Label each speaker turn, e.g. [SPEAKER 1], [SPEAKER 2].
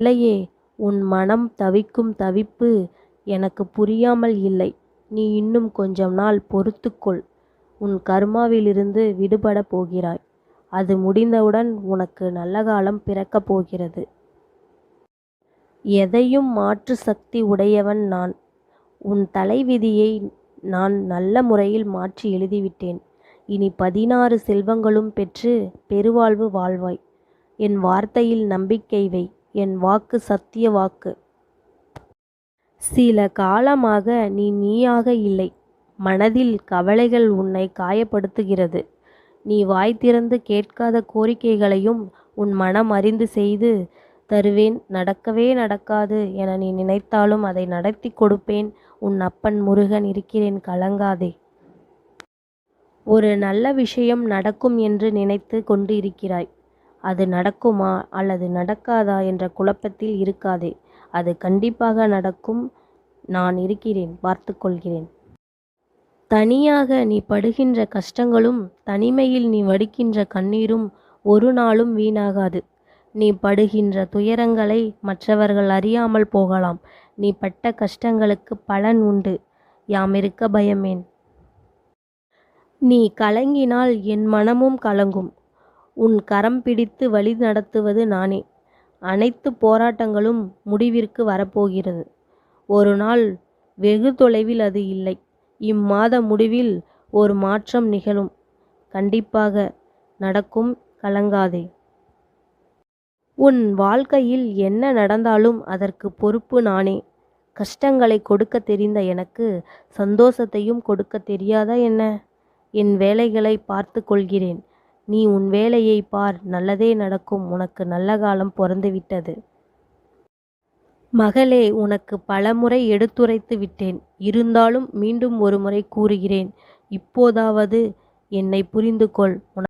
[SPEAKER 1] இல்லையே, உன் மனம் தவிக்கும் தவிப்பு எனக்கு புரியாமல் இல்லை. நீ இன்னும் கொஞ்சம் நாள் பொறுத்துக்கொள். உன் கர்மாவிலிருந்து விடுபடப் போகிறாய். அது முடிந்தவுடன் உனக்கு நல்ல காலம் பிறக்கப் போகிறது. எதையும் மாற்று சக்தி உடையவன் நான். உன் தலைவிதியை நான் நல்ல முறையில் மாற்றி எழுதிவிட்டேன். இனி 16 செல்வங்களும் பெற்று பெருவாழ்வு வாழ்வாய். என் வார்த்தையில் நம்பிக்கை வை. என் வாக்கு சத்திய வாக்கு. சில காலமாக நீ நீயாக இல்லை. மனதில் கவலைகள் உன்னை காயப்படுத்துகிறது. நீ வாய் திறந்து கேட்காத கோரிக்கைகளையும் உன் மனம் அறிந்து செய்து தருவேன். நடக்கவே நடக்காது என நீ நினைத்தாலும் அதை நடத்தி கொடுப்பேன். உன் அப்பன் முருகன் இருக்கிறேன், கலங்காதே. ஒரு நல்ல விஷயம் நடக்கும் என்று நினைத்து கொண்டு இருக்கிறாய். அது நடக்குமா அல்லது நடக்காதா என்ற குழப்பத்தில் இருக்காதே. அது கண்டிப்பாக நடக்கும். நான் இருக்கிறேன், பார்த்துக்கொள்கிறேன். தனியாக நீ படுகின்ற கஷ்டங்களும் தனிமையில் நீ வடிக்கின்ற கண்ணீரும் ஒரு நாளும் வீணாகாது. நீ படுகின்ற துயரங்களை மற்றவர்கள் அறியாமல் போகலாம். நீ பட்ட கஷ்டங்களுக்கு பலன் உண்டு. யாமிருக்க பயமேன்? நீ கலங்கினால் என் மனமும் கலங்கும். உன் கரம் பிடித்து வழி நடத்துவது நானே. அனைத்து போராட்டங்களும் முடிவிற்கு வரப்போகிறது. ஒரு நாள் வெகு தொலைவில் அது இல்லை. இம்மாத முடிவில் ஒரு மாற்றம் நிகழும். கண்டிப்பாக நடக்கும், கலங்காதே. உன் வாழ்க்கையில் என்ன நடந்தாலும் அதற்கு பொறுப்பு நானே. கஷ்டங்களை கொடுக்க தெரிந்த எனக்கு சந்தோஷத்தையும் கொடுக்க தெரியாதா என்ன? என் வேலைகளை பார்த்து கொள்கிறேன். நீ உன் வேலையை பார், நல்லதே நடக்கும். உனக்கு நல்ல காலம் பிறந்துவிட்டது. மகளே, உனக்கு பலமுறை எடுத்துரைத்து விட்டேன். இருந்தாலும் மீண்டும் ஒரு முறை கூறுகிறேன். இப்போதாவது என்னை புரிந்து கொள்.